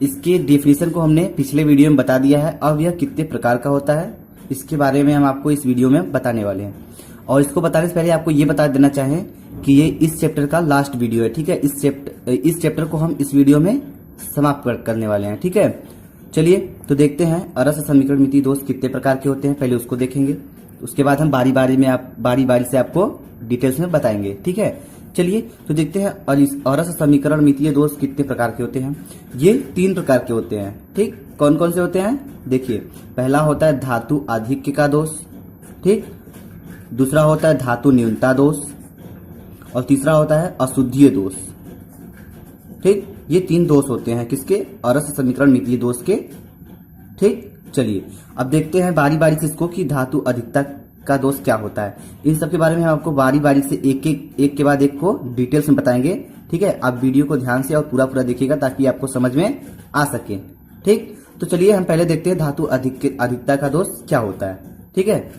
इसके डेफिनेशन को हमने पिछले वीडियो में बता दिया है। अब यह कितने प्रकार का होता है इसके बारे में हम आपको इस वीडियो में बताने वाले हैं। और इसको बताने से पहले आपको ये बता देना चाहें कि ये इस चैप्टर का लास्ट वीडियो है, ठीक है। इस चैप्टर को हम इस वीडियो में समाप्त करने वाले हैं, ठीक है। चलिए तो देखते हैं अरस समीकरण मितीय दोष कितने प्रकार के होते हैं, पहले उसको देखेंगे। उसके बाद हम बारी बारी से आपको डिटेल्स में बताएंगे, ठीक है। चलिए तो देखते हैं अरस समीकरण मितीय दोष कितने प्रकार के होते हैं। ये 3 प्रकार के होते हैं, ठीक। कौन कौन से होते हैं देखिए। पहला होता है धातु आधिक्य का दोष, ठीक। दूसरा होता है धातु न्यूनता दोष और तीसरा होता है अशुद्धीय दोष, ठीक। ये 3 दोष होते हैं किसके, अरस समीकरण मितीय दोष के, ठीक। चलिए अब देखते हैं बारी बारी से इसको कि धातु अधिकता का दोष क्या होता है। इन सब के बारे में हम आपको बारी बारी से एक के बाद एक को डिटेल्स में बताएंगे, ठीक है। आप वीडियो को ध्यान से और पूरा देखिएगा ताकि आपको समझ में आ सके, ठीक। तो चलिए हम पहले देखते हैं धातु अधिकता का दोष क्या होता है, ठीक है।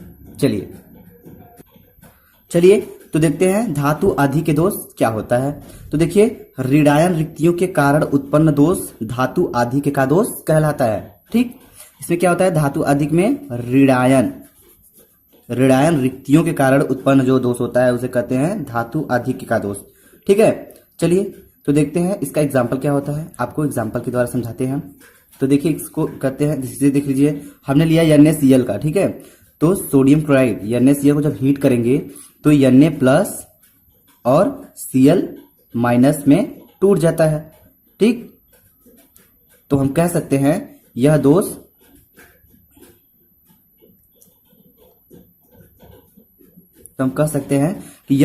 चलिए तो देखते हैं धातु अधिक दोष क्या होता है। तो देखिए ऋणायन रिक्तियों के कारण उत्पन्न दोष धातु अधिक का दोष कहलाता है, ठीक। इसमें क्या होता है, धातु अधिक में ऋणायन रिक्तियों के कारण उत्पन्न जो दोष होता है उसे कहते हैं धातु अधिक का दोष, ठीक है। चलिए तो देखते हैं इसका एग्जाम्पल क्या होता है, आपको एग्जाम्पल के द्वारा समझाते हैं। तो देखिए इसको कहते हैं, देख लीजिए हमने लिया NaCl का, ठीक है। तो सोडियम क्लोराइड NaCl को जब हीट करेंगे तो Na प्लस और Cl माइनस में टूट जाता है, ठीक। तो हम कह सकते हैं यह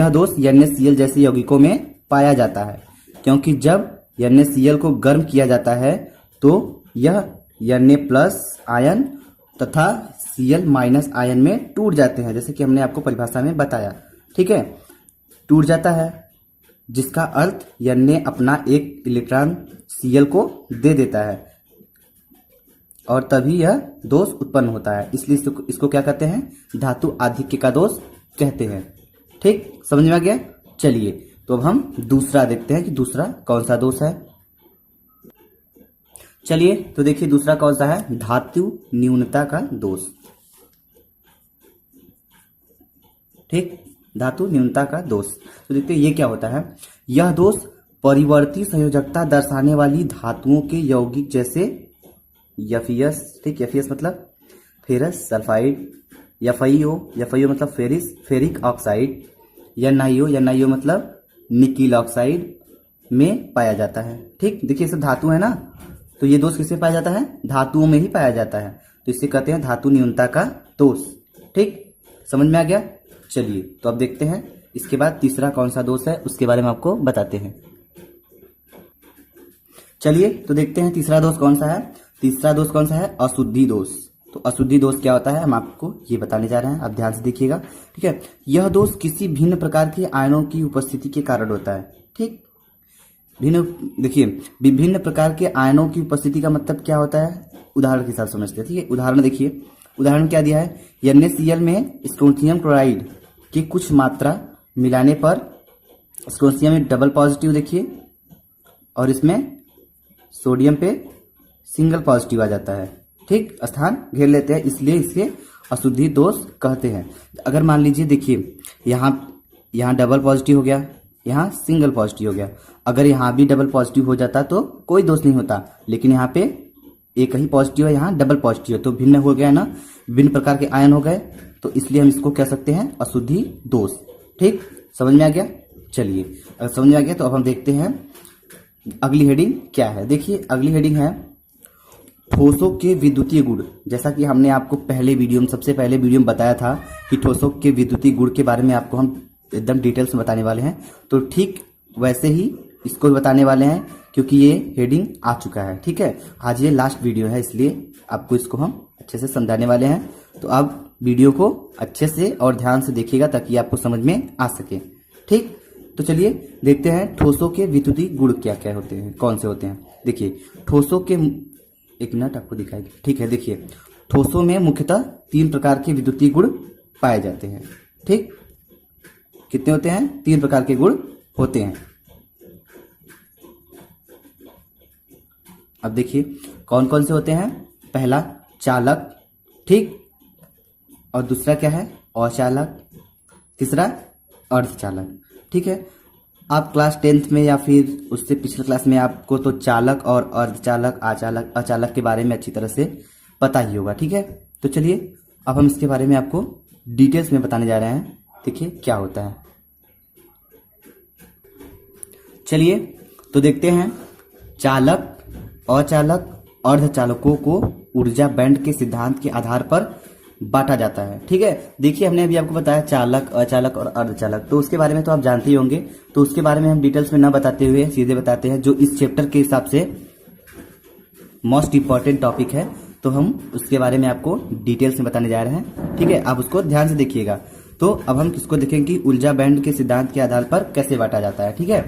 दोष NaCl जैसे यौगिकों में पाया जाता है, क्योंकि जब NaCl को गर्म किया जाता है तो यह Na प्लस आयन तथा Cl माइनस आयन में टूट जाते हैं, जैसे कि हमने आपको परिभाषा में बताया, ठीक है। टूट जाता है जिसका अर्थ Na अपना एक इलेक्ट्रॉन Cl को दे देता है और तभी यह दोष उत्पन्न होता है। इसलिए इसको क्या कहते हैं, धातु आधिक्य का दोष कहते हैं, ठीक। समझ में आ गया। चलिए तो अब हम दूसरा देखते हैं कि दूसरा कौन सा दोष है। चलिए तो देखिए दूसरा कौन सा है, धातु न्यूनता का दोष, ठीक। धातु न्यूनता का दोष। तो देखते हैं ये क्या होता है। यह दोष परिवर्ती संयोजकता दर्शाने वाली धातुओं के यौगिक जैसे Fe(S), ठीक। Fe(S) मतलब फेरस सल्फाइड, FeO मतलब फेरिक ऑक्साइड, NiO मतलब निकिल ऑक्साइड में पाया जाता है, ठीक। देखिए ये सब धातु है ना, तो ये दोष किसमें पाया जाता है, धातुओं में ही पाया जाता है, तो इसे कहते हैं धातु न्यूनता का दोष, ठीक। समझ में आ गया। चलिए तो अब देखते हैं इसके बाद तीसरा कौन सा दोष है उसके बारे में आपको बताते हैं। चलिए तो देखते हैं तीसरा दोष कौन सा है। तीसरा दोष कौन सा है, अशुद्धि दोष। तो अशुद्धि दोष क्या होता है हम आपको ये बताने जा रहे हैं, आप ध्यान से देखिएगा, ठीक है। यह दोष किसी भिन्न प्रकार के आयनों की उपस्थिति के कारण होता है, ठीक। देखिए विभिन्न प्रकार के आयनों की उपस्थिति का मतलब क्या होता है, उदाहरण के साथ समझते हैं, ठीक है। उदाहरण देखिए, उदाहरण क्या दिया है, NaCl में स्ट्रोंथियम क्लोराइड की कुछ मात्रा मिलाने पर स्ट्रोंथियम में डबल पॉजिटिव देखिए और इसमें सोडियम पे सिंगल पॉजिटिव आ जाता है, ठीक। स्थान घेर लेते हैं, इसलिए इसे अशुद्धि दोष कहते हैं। अगर मान लीजिए देखिए यहाँ डबल पॉजिटिव हो गया, यहाँ सिंगल पॉजिटिव हो गया, अगर यहाँ भी डबल पॉजिटिव हो जाता तो कोई दोष नहीं होता, लेकिन यहाँ पे एक ही पॉजिटिव है, यहाँ डबल पॉजिटिव है, तो भिन्न हो गया ना, भिन्न प्रकार के आयन हो गए, तो इसलिए हम इसको कह सकते हैं अशुद्धि दोष, ठीक। समझ में आ गया। चलिए अगर समझ में आ गया तो अब हम देखते हैं अगली हेडिंग क्या है। देखिए अगली हेडिंग है ठोसों के विद्युतीय गुण। जैसा कि हमने आपको सबसे पहले वीडियो में बताया था कि ठोसों के विद्युतीय गुण के बारे में आपको हम एकदम डिटेल्स में बताने वाले हैं, तो ठीक वैसे ही इसको भी बताने वाले हैं, क्योंकि ये हेडिंग आ चुका है, ठीक है। आज ये लास्ट वीडियो है, इसलिए आपको इसको हम अच्छे से समझाने वाले हैं। तो आप वीडियो को अच्छे से और ध्यान से देखिएगा ताकि आपको समझ में आ सके, ठीक। तो चलिए देखते हैं ठोसों के विद्युतीय गुण क्या क्या होते हैं, कौन से होते हैं। देखिए ठोसों के, एक मिनट आपको दिखाएगी, ठीक है। देखिए ठोसों में मुख्यतः 3 प्रकार के विद्युतीय गुण पाए जाते हैं, ठीक। कितने होते हैं, 3 प्रकार के गुण होते हैं। अब देखिए कौन कौन से होते हैं। पहला चालक, ठीक, और दूसरा क्या है अचालक, तीसरा अर्धचालक, ठीक है। आप क्लास 10th में या फिर उससे पिछले क्लास में आपको तो चालक और अर्धचालक, आचालक, अचालक के बारे में अच्छी तरह से पता ही होगा, ठीक है। तो चलिए अब हम इसके बारे में आपको डिटेल्स में बताने जा रहे हैं। देखिए क्या होता है। चलिए तो देखते हैं। चालक, अचालक, अर्धचालकों को ऊर्जा बैंड के सिद्धांत के आधार पर बांटा जाता है, ठीक है। देखिए हमने अभी आपको बताया चालक, अचालक और अर्धचालक, तो उसके बारे में तो आप जानते ही होंगे। तो उसके बारे में हम डिटेल्स में ना बताते हुए सीधे बताते हैं जो इस चैप्टर के हिसाब से मोस्ट इंपॉर्टेंट टॉपिक है, तो हम उसके बारे में आपको डिटेल्स में बताने जा रहे हैं, ठीक है। आप उसको ध्यान से देखिएगा। तो अब हम किसको देखेंगे कि ऊर्जा बैंड के सिद्धांत के आधार पर कैसे बांटा जाता है, ठीक है।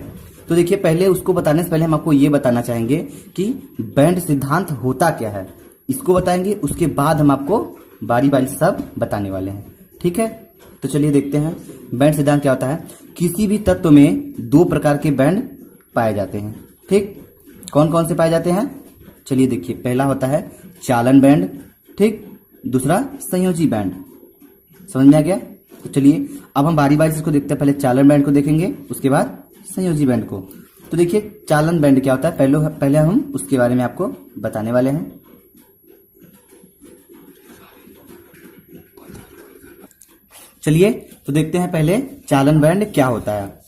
तो देखिए पहले उसको बताने से पहले हम आपको ये बताना चाहेंगे कि बैंड सिद्धांत होता क्या है, इसको बताएंगे। उसके बाद हम आपको बारी बारी सब बताने वाले हैं, ठीक है। तो चलिए देखते हैं बैंड सिद्धांत क्या होता है। किसी भी तत्व में दो प्रकार के बैंड पाए जाते हैं, ठीक। कौन कौन से पाए जाते हैं, चलिए देखिए। पहला होता है चालन बैंड, ठीक, दूसरा संयोजी बैंड। समझ में आ गया। तो चलिए अब हम बारी बारी से इसको देखते हैं। पहले चालन बैंड को देखेंगे, उसके बाद संयोजी बैंड को। तो देखिए चालन बैंड क्या होता है, पहले हम उसके बारे में आपको बताने वाले हैं। चलिए तो देखते हैं पहले चालन बैंड क्या होता है।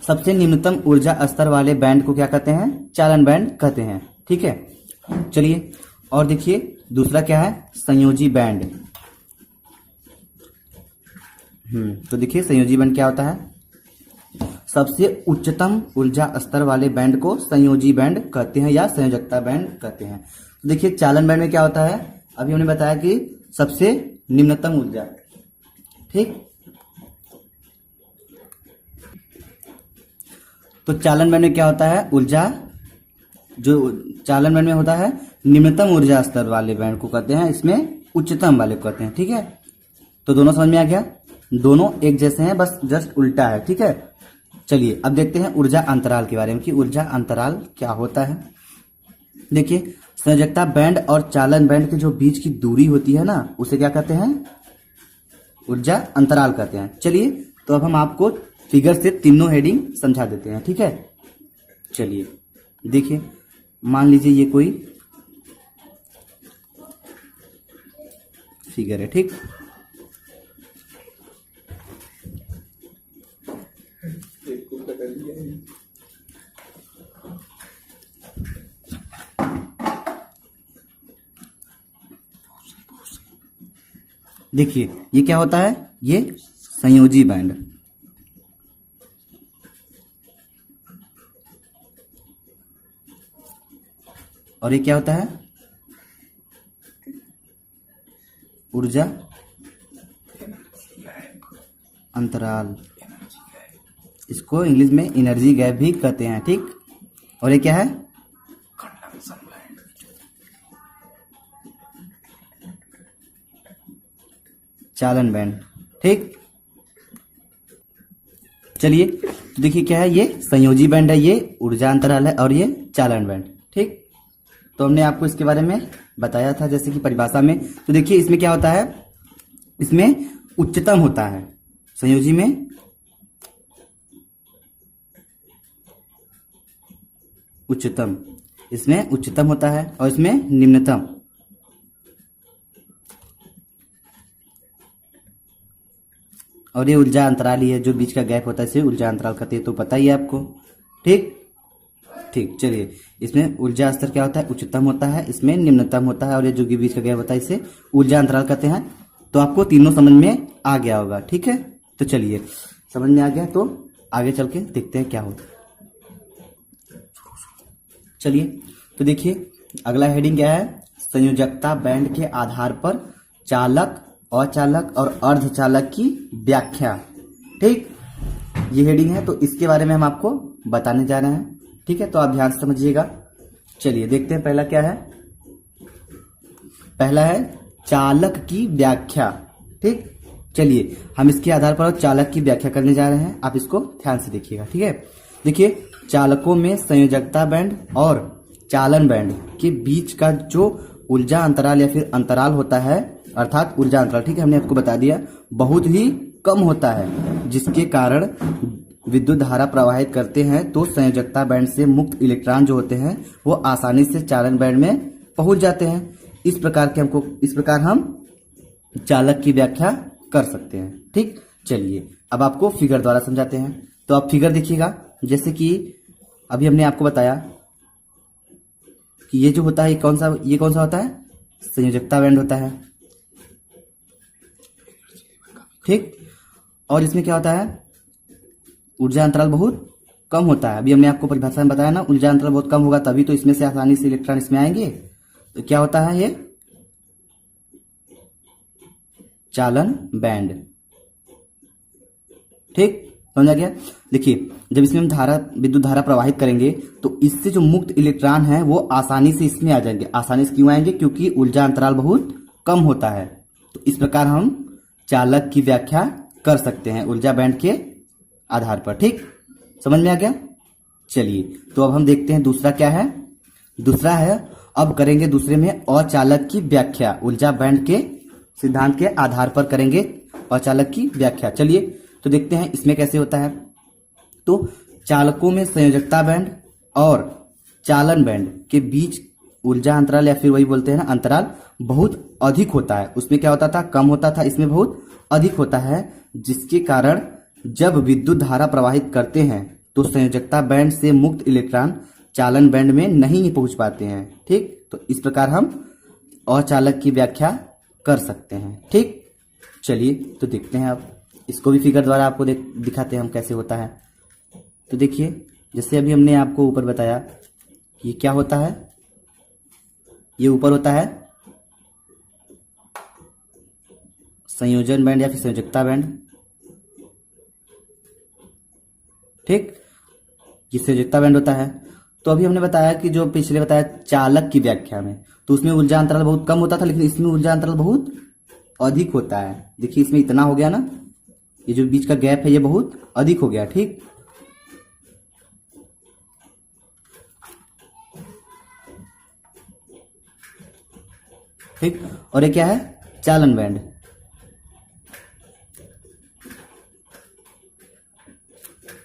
सबसे निम्नतम ऊर्जा स्तर वाले बैंड को क्या कहते हैं, चालन बैंड कहते हैं, ठीक है। चलिए और देखिए दूसरा क्या है, संयोजी बैंड। तो देखिए संयोजी बैंड क्या होता है। सबसे उच्चतम ऊर्जा स्तर वाले बैंड को संयोजी बैंड कहते हैं या संयोजकता बैंड कहते हैं। तो देखिए चालन बैंड में क्या होता है, अभी हमने बताया कि सबसे निम्नतम ऊर्जा, ठीक। तो चालन बैंड में क्या होता है, ऊर्जा जो चालन बैंड में होता है निम्नतम ऊर्जा स्तर वाले बैंड को कहते हैं, इसमें उच्चतम वाले को कहते हैं, ठीक है। तो दोनों समझ में आ गया, दोनों एक जैसे हैं, बस जस्ट उल्टा है, ठीक है। चलिए अब देखते हैं ऊर्जा अंतराल के बारे में कि ऊर्जा अंतराल क्या होता है। देखिए संयोजकता बैंड और चालन बैंड के जो बीच की दूरी होती है ना, उसे क्या कहते हैं, ऊर्जा अंतराल कहते हैं। चलिए तो अब हम आपको फिगर से तीनों हेडिंग समझा देते हैं, ठीक है। चलिए देखिए, मान लीजिए ये कोई फिगर है, ठीक। देखिए ये क्या होता है, ये संयोजी बैंड। और ये क्या होता है, ऊर्जा अंतराल, इसको इंग्लिश में एनर्जी गैप भी कहते हैं, ठीक। और ये क्या है, चालन बैंड, ठीक। चलिए तो देखिए क्या है, ये संयोजी बैंड है, ये ऊर्जा अंतराल है, और ये चालन बैंड, ठीक। तो हमने आपको इसके बारे में बताया था जैसे कि परिभाषा में। तो देखिए इसमें क्या होता है, इसमें उच्चतम होता है, संयोजी में उच्चतम, इसमें उच्चतम होता है और इसमें निम्नतम। और ये ऊर्जा अंतराल ही है, जो बीच का गैप होता है इसे ऊर्जा अंतराल कहते हैं, तो पता ही है आपको, ठीक। ठीक, चलिए इसमें ऊर्जा स्तर क्या होता है, उच्चतम होता है, इसमें निम्नतम होता है, और ये जो बीच का गैप होता है इसे ऊर्जा अंतराल कहते हैं। तो आपको तीनों समझ में आ गया होगा, ठीक है। तो चलिए समझ में आ गया, तो आगे चल के देखते हैं क्या होता है। चलिए तो देखिए अगला हेडिंग क्या है, संयोजकता बैंड के आधार पर चालक, अचालक और अर्धचालक की व्याख्या, ठीक। ये हेडिंग है, तो इसके बारे में हम आपको बताने जा रहे हैं, ठीक है। तो आप ध्यान से समझिएगा। चलिए देखते हैं पहला क्या है। पहला है चालक की व्याख्या, ठीक। चलिए हम इसके आधार पर चालक की व्याख्या करने जा रहे हैं, आप इसको ध्यान से देखिएगा, ठीक है। देखिए चालकों में संयोजकता बैंड और चालन बैंड के बीच का जो ऊर्जा अंतराल या फिर अंतराल होता है, अर्थात ऊर्जा अंतराल, ठीक है, हमने आपको बता दिया, बहुत ही कम होता है, जिसके कारण विद्युत धारा प्रवाहित करते हैं तो संयोजकता बैंड से मुक्त इलेक्ट्रॉन जो होते हैं वो आसानी से चालन बैंड में पहुंच जाते हैं। इस प्रकार हम चालक की व्याख्या कर सकते हैं। ठीक, चलिए अब आपको फिगर द्वारा समझाते हैं। तो आप फिगर देखिएगा, जैसे कि अभी हमने आपको बताया कि ये जो होता है ये कौन सा होता है, संयोजकता बैंड होता है। ठीक, और इसमें क्या होता है, ऊर्जा अंतराल बहुत कम होता है। अभी हमने आपको परिभाषा में बताया ना, ऊर्जा अंतराल बहुत कम होगा तभी तो इसमें से आसानी से इलेक्ट्रॉन इसमें आएंगे। तो क्या होता है, ये चालन बैंड। ठीक, समझा गया। देखिए, जब इसमें हम विद्युत धारा प्रवाहित करेंगे तो इससे जो मुक्त इलेक्ट्रॉन है वो आसानी से इसमें आ जाएंगे। आसानी से क्यों आएंगे, क्योंकि ऊर्जा अंतराल बहुत कम होता है। तो इस प्रकार हम चालक की व्याख्या कर सकते हैं ऊर्जा बैंड के आधार पर। ठीक, समझ में आ गया। चलिए, तो अब हम देखते हैं दूसरा क्या है। दूसरा है, अब करेंगे दूसरे में अचालक की व्याख्या, ऊर्जा बैंड के सिद्धांत के आधार पर करेंगे अचालक की व्याख्या। चलिए तो देखते हैं इसमें कैसे होता है। तो चालकों में संयोजकता बैंड और चालन बैंड के बीच ऊर्जा अंतराल या फिर वही बोलते हैं ना अंतराल बहुत अधिक होता है। उसमें क्या होता था, कम होता था, इसमें बहुत अधिक होता है, जिसके कारण जब विद्युत धारा प्रवाहित करते हैं तो संयोजकता बैंड से मुक्त इलेक्ट्रॉन चालन बैंड में नहीं पहुंच पाते हैं। ठीक, तो इस प्रकार हम अचालक की व्याख्या कर सकते हैं। ठीक, चलिए तो देखते हैं, अब इसको भी फिगर द्वारा आपको दिखाते हैं हम कैसे होता है। तो देखिए, जैसे अभी हमने आपको ऊपर बताया, ये क्या होता है, ये ऊपर होता है संयोजन बैंड या फिर संयोजकता बैंड। ठीक, ये संयोजकता बैंड होता है। तो अभी हमने बताया कि जो पिछले बताया चालक की व्याख्या में, तो उसमें ऊर्जा अंतराल बहुत कम होता था, लेकिन इसमें ऊर्जा अंतराल बहुत अधिक होता है। देखिए, इसमें इतना हो गया ना, ये जो बीच का गैप है ये बहुत अधिक हो गया। ठीक, ठीक, और ये क्या है, चालन बैंड।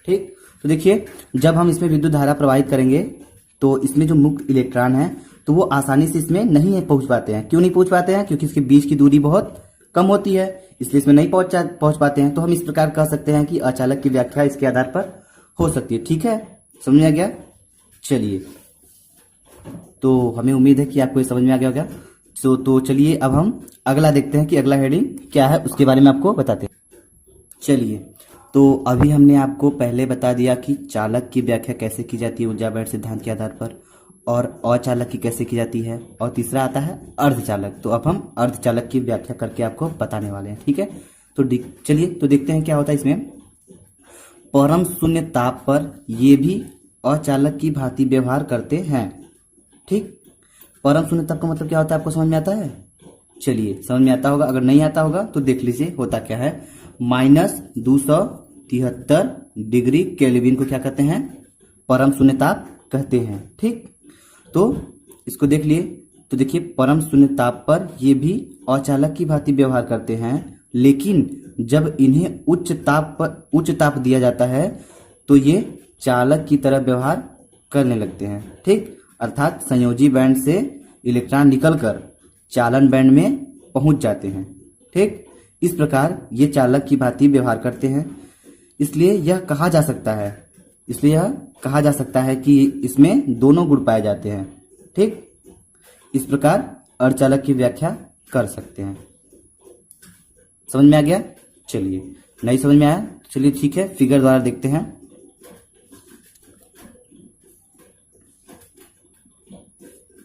ठीक, तो देखिए, जब हम इसमें विद्युत धारा प्रवाहित करेंगे तो इसमें जो मुक्त इलेक्ट्रॉन है तो वो आसानी से इसमें नहीं पहुंच पाते हैं। क्यों नहीं पहुंच पाते हैं, क्योंकि इसके बीच की दूरी बहुत कम होती है, इसलिए इसमें नहीं पहुंच पाते हैं। तो हम इस प्रकार कह सकते हैं कि अचालक की व्याख्या इसके आधार पर हो सकती है। ठीक है, समझ में आ गया। चलिए, तो हमें उम्मीद है कि आपको ये समझ में आ गया होगा। तो चलिए अब हम अगला देखते हैं कि अगला हेडिंग क्या है, उसके बारे में आपको बताते हैं। चलिए, तो अभी हमने आपको पहले बता दिया कि चालक की व्याख्या कैसे की जाती है ऊर्जा बैंड सिद्धांत के आधार पर, और अचालक की कैसे की जाती है, और तीसरा आता है अर्धचालक। तो अब हम अर्धचालक की व्याख्या करके आपको बताने वाले हैं। ठीक है, तो चलिए तो देखते हैं क्या होता है इसमें। परम शून्य ताप पर ये भी अचालक की भांति व्यवहार करते हैं। ठीक, परम शून्य ताप का मतलब क्या होता है, आपको समझ में आता है। चलिए, समझ में आता होगा, अगर नहीं आता होगा तो देख लीजिए होता क्या है। -273 डिग्री केल्विन को क्या कहते हैं, परम शून्य ताप कहते हैं। ठीक, तो इसको देख लिए। तो देखिए, परम शून्य ताप पर ये भी अचालक की भांति व्यवहार करते हैं, लेकिन जब इन्हें उच्च ताप दिया जाता है तो ये चालक की तरह व्यवहार करने लगते हैं। ठीक, अर्थात संयोजी बैंड से इलेक्ट्रॉन निकलकर चालन बैंड में पहुंच जाते हैं। ठीक, इस प्रकार ये चालक की भांति व्यवहार करते हैं। इसलिए यह कहा जा सकता है कि इसमें दोनों गुण पाए जाते हैं। ठीक, इस प्रकार अर्धचालक की व्याख्या कर सकते हैं। समझ में आ गया। चलिए, नहीं समझ में आया, चलिए ठीक है, फिगर द्वारा देखते हैं।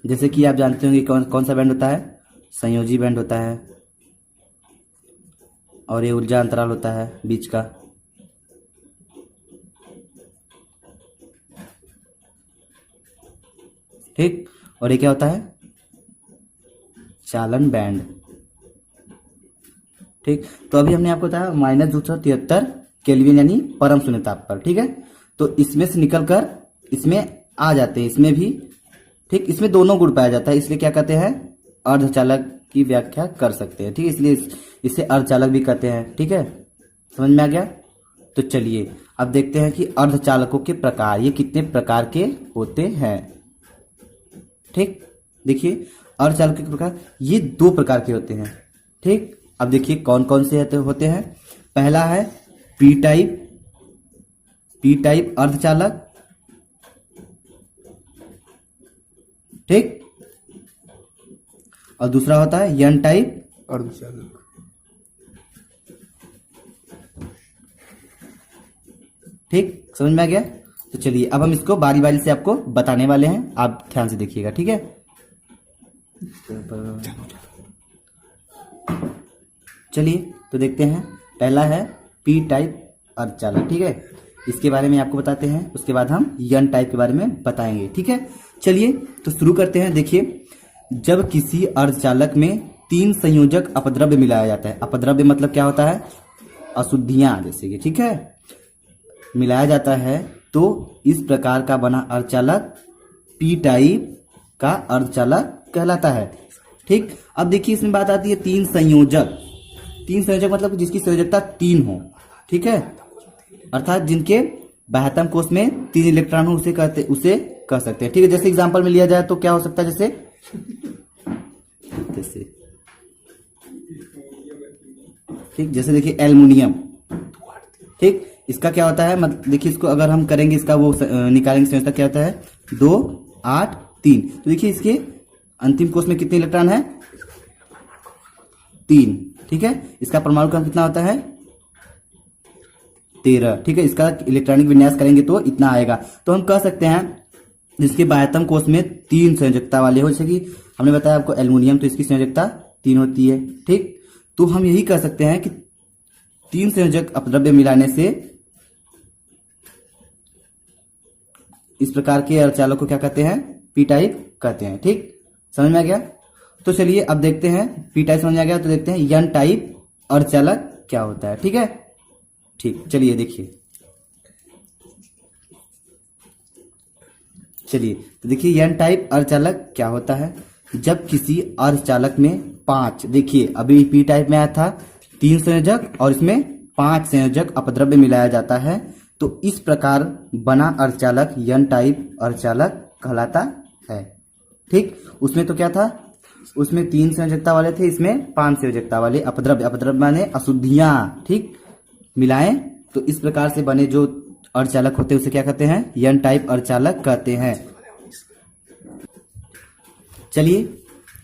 जैसे कि आप जानते होंगे कौन सा बैंड होता है, संयोजी बैंड होता है, और ये ऊर्जा अंतराल होता है बीच का। ठीक, और ये क्या होता है, चालन बैंड। ठीक, तो अभी हमने आपको बताया -273 केल्विन यानी परम शून्य ताप पर। ठीक है, तो इसमें से निकलकर इसमें आ जाते हैं, इसमें भी। ठीक, इसमें दोनों गुण पाया जाता है, इसलिए क्या कहते हैं, अर्धचालक की व्याख्या कर सकते हैं। ठीक, इसलिए इसे अर्धचालक भी कहते हैं। ठीक है, समझ में आ गया। तो चलिए अब देखते हैं कि अर्धचालकों के प्रकार, ये कितने प्रकार के होते हैं। ठीक, देखिए अर्धचालकों के प्रकार ये 2 प्रकार के होते हैं। ठीक, अब देखिए कौन कौन से होते हैं। पहला है पी टाइप अर्धचालक। ठीक, और दूसरा होता है एन टाइप अर्धचालक। ठीक, समझ में आ गया। तो चलिए अब हम इसको बारी बारी से आपको बताने वाले हैं, आप ध्यान से देखिएगा। ठीक है, चलिए तो देखते हैं। पहला है पी टाइप अर्धचालक। ठीक है, इसके बारे में आपको बताते हैं, उसके बाद हम एन टाइप के बारे में बताएंगे। ठीक है, चलिए तो शुरू करते हैं। देखिए, जब किसी अर्धचालक में 3 संयोजक अपद्रव्य मिलाया जाता है, अपद्रव्य मतलब क्या होता है, अशुद्धियां जैसे कि, ठीक है, मिलाया जाता है, तो इस प्रकार का बना अर्धचालक पी टाइप का अर्धचालक कहलाता है। ठीक, अब देखिए इसमें बात आती है 3 संयोजक। 3 संयोजक मतलब जिसकी संयोजकता 3 हो। ठीक है, अर्थात जिनके बाह्यतम कोश में 3 इलेक्ट्रॉन हो, उसे कह सकते हैं। ठीक है, जैसे एग्जांपल में लिया जाए तो क्या हो सकता है, जैसे ठीक, जैसे देखिए एल्युमिनियम। ठीक, इसका क्या होता है, मतलब देखिए इसको अगर हम करेंगे, इसका वो निकालेंगे संयोजकता क्या होता है, 2 8 3। तो देखिए इसके अंतिम कोश में कितने इलेक्ट्रॉन है, 3। ठीक है, इसका परमाणु क्रम कितना होता है, 13। ठीक है, इसका इलेक्ट्रॉनिक विन्यास करेंगे तो इतना आएगा। तो हम कह सकते हैं जिसके बाह्यतम कोश में 3 संयोजकता वाले हो, जैसे कि हमने बताया आपको एल्युमिनियम, तो इसकी संयोजकता 3 होती है। ठीक, तो हम यही कह सकते हैं कि 3 संयोजक अपद्रव्य मिलाने से इस प्रकार के अर्धचालक को क्या कहते हैं, पी टाइप कहते हैं। ठीक, समझ में आ गया। तो चलिए अब देखते हैं, पी टाइप समझ में आ गया, तो देखते हैं एन टाइप अर्धचालक क्या होता है। ठीक है, ठीक, चलिए देखिए, तो देखिए एन टाइप अर्धचालक क्या होता है। जब किसी अर्धचालक में 5, देखिए अभी पी टाइप में आया था 3 संयोजक और इसमें 5 संयोजक अपद्रव्य मिलाया जाता है, तो इस प्रकार बना अर्धचालक एन टाइप अर्धचालक कहलाता है। ठीक, उसमें तो क्या था, उसमें 3 संयोजकता वाले थे, इसमें 5 संयोजकता वाले अपद्रव्य माने अशुद्धियां, ठीक, मिलाएं, तो इस प्रकार से बने जो अर्धचालक होते हैं उसे क्या कहते हैं, एन टाइप अर्धचालक कहते हैं। चलिए,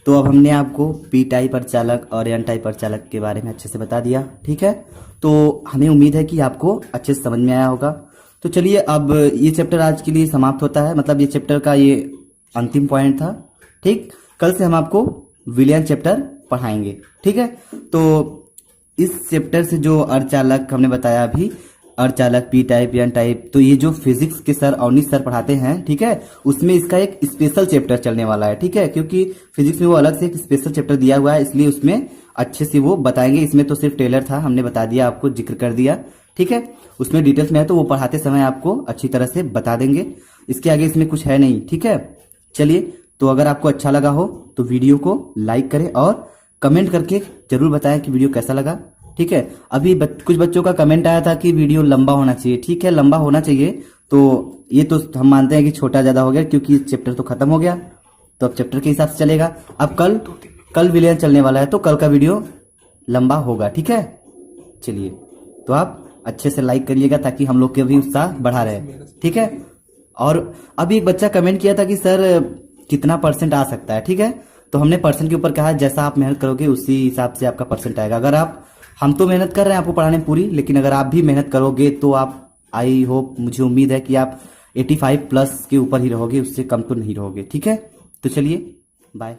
तो अब हमने आपको पी टाइप अर्धचालक और एन टाइप अर्धचालक के बारे में अच्छे से बता दिया। ठीक है, तो हमें उम्मीद है कि आपको अच्छे से समझ में आया होगा। तो चलिए अब ये चैप्टर आज के लिए समाप्त होता है, मतलब ये चैप्टर का ये अंतिम पॉइंट था। ठीक, कल से हम आपको विलियन चैप्टर पढ़ाएंगे। ठीक है, तो इस चैप्टर से जो अर्धचालक हमने बताया अभी, अर्धचालक पी टाइप एन टाइप, तो ये जो फिजिक्स के सर अवनीश सर पढ़ाते हैं, ठीक है, उसमें इसका एक स्पेशल चैप्टर चलने वाला है। ठीक है, क्योंकि फिजिक्स में वो अलग से एक स्पेशल चैप्टर दिया हुआ है, इसलिए उसमें अच्छे से वो बताएंगे। इसमें तो सिर्फ टेलर था, हमने बता दिया, आपको जिक्र कर दिया। ठीक है, उसमें डिटेल्स में है तो वो पढ़ाते समय आपको अच्छी तरह से बता देंगे। इसके आगे इसमें कुछ है नहीं। ठीक है, चलिए, तो अगर आपको अच्छा लगा हो तो वीडियो को लाइक करें और कमेंट करके जरूर बताएं कि वीडियो कैसा लगा। ठीक है, अभी कुछ बच्चों का कमेंट आया था कि वीडियो लंबा होना चाहिए। ठीक है, लंबा होना चाहिए, तो ये तो हम मानते हैं कि छोटा ज्यादा हो गया, क्योंकि चैप्टर तो खत्म हो गया, तो अब चैप्टर के हिसाब से चलेगा। अब कल विलियन चलने वाला है, तो कल का वीडियो लंबा होगा। ठीक है, चलिए, तो आप अच्छे से लाइक करिएगा ताकि हम लोग के भी उत्साह बढ़ा रहे। ठीक है, और अभी एक बच्चा कमेंट किया था कि सर कितना परसेंट आ सकता है। ठीक है, तो हमने परसेंट के ऊपर कहा जैसा आप मेहनत करोगे उसी हिसाब से आपका परसेंट आएगा। अगर हम तो मेहनत कर रहे हैं आपको पढ़ाने पूरी, लेकिन अगर आप भी मेहनत करोगे तो आप, आई होप, मुझे उम्मीद है कि आप 85 प्लस के ऊपर ही रहोगे, उससे कम तो नहीं रहोगे। ठीक है, तो चलिए, बाय।